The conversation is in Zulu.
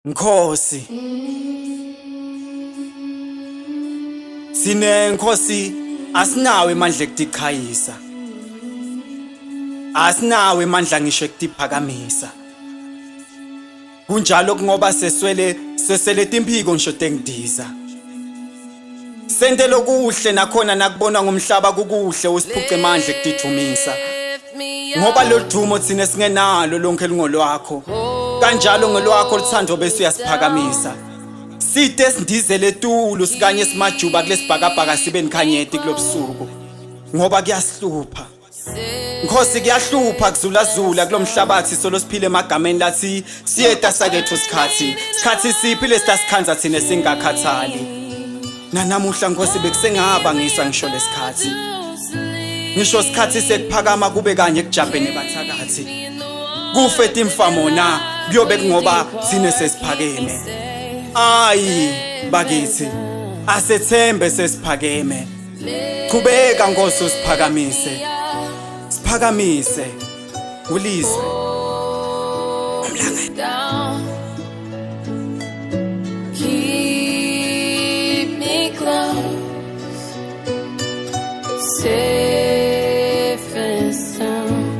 Nkosi sine Nkosi asinawe amandla ekutikhayisa, asinawe amandla ngisho ekutiphakamisa. Kunjalo ngoba seswele timphiko ngisho tengidiza. Sentelo kuhle nakhona nakubona ngomhlaba kukuhle usiphuce amandla ekutithumisa. Ngoba lo dumo thina singenalo lonke lingolwakho, kanjalo ngelwakho lithando bese uyasiphakamisa. Side sindizele eTulu sikanye simajuba kulesibhakabhaka sibe nikhanyeti kulobusuku ngoba kuyasihlupha. Nkosi kuyahlupha kuzulazula kulomhlabathi solo siphile emagameni lathi siyeta sakethu sikhathi siphi lesitasikhanza thina singakhathali. Nanamuhla Nkosi bekusengaba ngisa ngisho lesikhathi, ngisho sikhathi sekuphakama kube kanye kujabhene bathakathi kufe timfamo na kuyobe ngoba thine sesiphakeme. Ayi bakithi asethembe sesiphakeme, qhubeka Nkosi usiphakamise, siphakamise ulizwe umlangeni. Keep me close, safe and sound.